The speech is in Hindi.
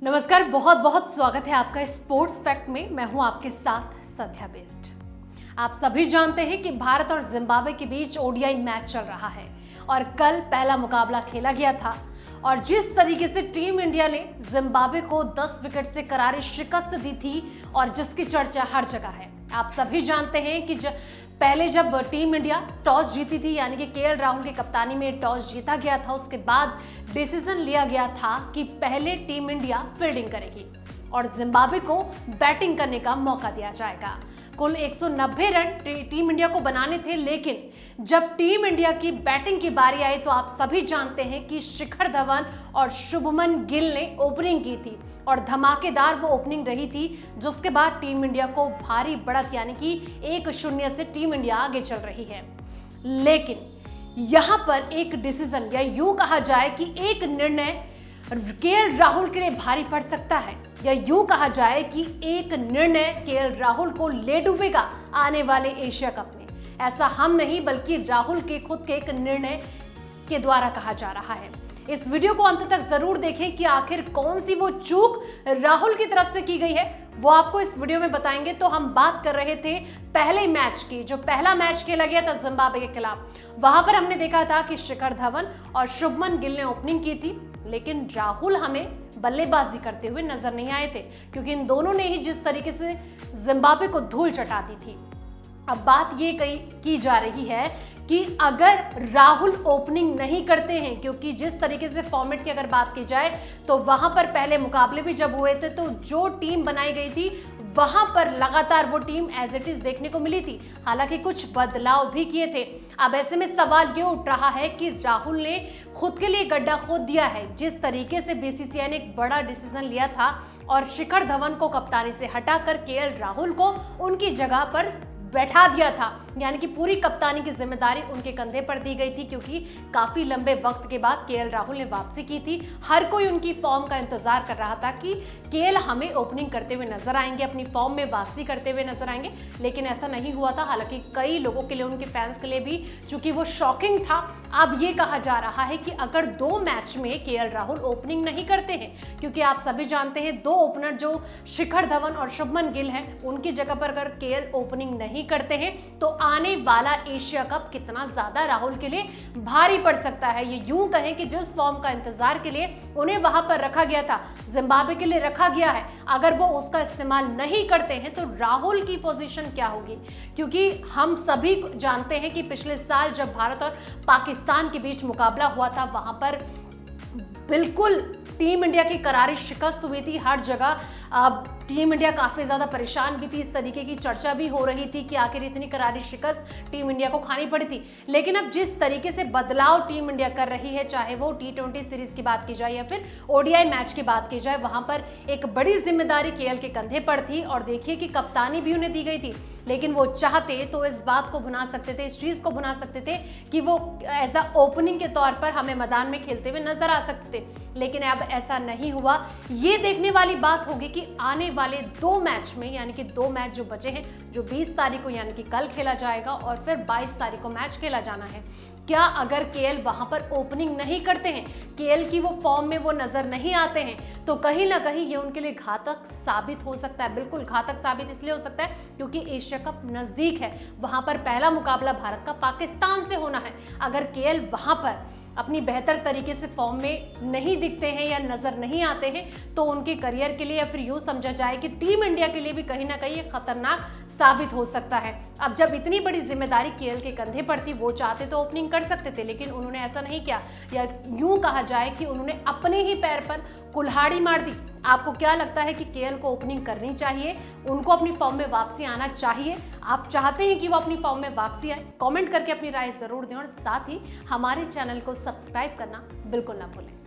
नमस्कार, बहुत बहुत स्वागत है आपका स्पोर्ट्स फैक्ट में। मैं हूं आपके साथ सध्या बेस्ट। आप सभी जानते हैं कि भारत और जिम्बाब्वे के बीच ओडीआई मैच चल रहा है और कल पहला मुकाबला खेला गया था। और जिस तरीके से टीम इंडिया ने जिम्बाब्वे को 10 विकेट से करारी शिकस्त दी थी और जिसकी चर्चा हर जगह है। आप सभी जानते हैं कि पहले जब टीम इंडिया टॉस जीती थी, यानी कि केएल राहुल की कप्तानी में टॉस जीता गया था, उसके बाद डिसीजन लिया गया था कि पहले टीम इंडिया फील्डिंग करेगी और जिम्बाब्वे को बैटिंग करने का मौका दिया जाएगा। कुल 190 रन टीम इंडिया को बनाने थे, लेकिन जब टीम इंडिया की बैटिंग की बारी आई तो आप सभी जानते हैं कि शिखर धवन और शुभमन गिल ने ओपनिंग की थी और धमाकेदार वो ओपनिंग रही थी, जिसके बाद टीम इंडिया को भारी बढ़त यानी कि 1-0 से टीम इंडिया आगे चल रही है। लेकिन यहां पर एक डिसीजन या यूं कहा जाए कि एक निर्णय केएल राहुल के लिए भारी पड़ सकता है, या यूं कहा जाए कि एक निर्णय केएल राहुल को ले डूबेगा आने वाले एशिया कप में। ऐसा हम नहीं बल्कि राहुल के खुद के एक निर्णय के द्वारा कहा जा रहा है। इस वीडियो को अंत तक जरूर देखें कि आखिर कौन सी वो चूक राहुल की तरफ से की गई है, वो आपको इस वीडियो में बताएंगे। तो हम बात कर रहे थे पहले मैच की, जो पहला मैच खेला गया था जिम्बाब्वे के खिलाफ। वहां पर हमने देखा था कि शिखर धवन और शुभमन गिल ने ओपनिंग की थी, लेकिन राहुल हमें बल्लेबाजी करते हुए नजर नहीं आए थे, क्योंकि इन दोनों ने ही जिस तरीके से जिम्बाब्वे को धूल चटा दी थी। अब बात ये की जा रही है कि अगर राहुल ओपनिंग नहीं करते हैं, क्योंकि जिस तरीके से फॉर्मेट की अगर बात की जाए तो वहां पर पहले मुकाबले भी जब हुए थे तो जो टीम बनाई गई थी वहां पर लगातार वो टीम एज इट इज देखने को मिली थी। हालांकि कुछ बदलाव भी किए थे। अब ऐसे में सवाल ये उठ रहा है कि राहुल ने खुद के लिए गड्ढा खोद दिया है। जिस तरीके से बीसीसीआई ने एक बड़ा डिसीजन लिया था और शिखर धवन को कप्तानी से हटाकर केएल राहुल को उनकी जगह पर बैठा दिया था, यानी कि पूरी कप्तानी की जिम्मेदारी उनके कंधे पर दी गई थी, क्योंकि काफी लंबे वक्त के बाद केएल राहुल ने वापसी की थी। हर कोई उनकी फॉर्म का इंतजार कर रहा था कि केएल हमें ओपनिंग करते हुए नजर आएंगे, अपनी फॉर्म में वापसी करते हुए नजर आएंगे, लेकिन ऐसा नहीं हुआ था। हालांकि कई लोगों के लिए, उनके फैंस के लिए भी चूंकि वो शॉकिंग था। अब ये कहा जा रहा है कि अगर 2 मैच में केएल राहुल ओपनिंग नहीं करते हैं, क्योंकि आप सभी जानते हैं 2 ओपनर जो शिखर धवन और शुभमन गिल हैं, उनकी जगह पर अगर केएल ओपनिंग नहीं करते हैं तो आने वाला एशिया कप कितना ज्यादा राहुल के लिए भारी पड़ सकता है। ये यूं कहें कि जिस फॉर्म का इंतजार के लिए उन्हें वहां पर रखा गया था, जिम्बाब्वे के लिए रखा गया है, अगर वो उसका इस्तेमाल नहीं करते हैं तो राहुल की पोजीशन क्या होगी। क्योंकि हम सभी जानते हैं कि पिछले साल जब भारत और पाकिस्तान के बीच मुकाबला हुआ था, वहां पर बिल्कुल टीम इंडिया की करारी शिकस्त हुई थी। हर जगह टीम इंडिया काफी ज्यादा परेशान भी थी। इस तरीके की चर्चा भी हो रही थी कि आखिर इतनी करारी शिकस्त टीम इंडिया को खानी पड़ी थी। लेकिन अब जिस तरीके से बदलाव टीम इंडिया कर रही है, चाहे वो T20 सीरीज की बात की जाए या फिर ओडीआई मैच की बात की जाए, वहां पर एक बड़ी जिम्मेदारी केएल के कंधे पर थी। और देखिए कि कप्तानी भी उन्हें दी गई थी, लेकिन वो चाहते तो इस बात को भुना सकते थे, इस चीज को भुना सकते थे कि वो ऐसा ओपनिंग के तौर पर हमें मैदान में खेलते हुए नजर आ सकते थे। लेकिन अब ऐसा नहीं हुआ। ये देखने वाली बात होगी कि आने वाले 2 मैच में, यानी कि 2 मैच जो बचे हैं, जो 20 तारीख को यानी कि कल खेला जाएगा और फिर 22 तारीख को मैच खेला जाना है, क्या अगर केएल वहां पर ओपनिंग नहीं करते हैं, केएल की वो फॉर्म में वो नजर नहीं आते हैं, तो कहीं ना कहीं ये उनके लिए घातक साबित हो सकता है। बिल्कुल घातक साबित इसलिए हो सकता है क्योंकि एशिया कप नजदीक है। वहां पर पहला मुकाबला भारत का पाकिस्तान से होना है। अगर केएल वहां पर अपनी बेहतर तरीके से फॉर्म में नहीं दिखते हैं या नजर नहीं आते हैं, तो उनके करियर के लिए या फिर यूं समझा जाए कि टीम इंडिया के लिए भी कहीं ना कहीं खतरनाक साबित हो सकता है। अब जब इतनी बड़ी जिम्मेदारी केएल के कंधे पर थी, वो चाहते तो ओपनिंग कर सकते थे, लेकिन उन्होंने ऐसा नहीं किया, या यूं कहा जाए कि उन्होंने अपने ही पैर पर कुल्हाड़ी मार दी। आपको क्या लगता है कि केएल को ओपनिंग करनी चाहिए, उनको अपनी फॉर्म में वापसी आना चाहिए? आप चाहते हैं कि वो अपनी फॉर्म में वापसी आए? कमेंट करके अपनी राय जरूर दें और साथ ही हमारे चैनल को सब्सक्राइब करना बिल्कुल ना भूलें।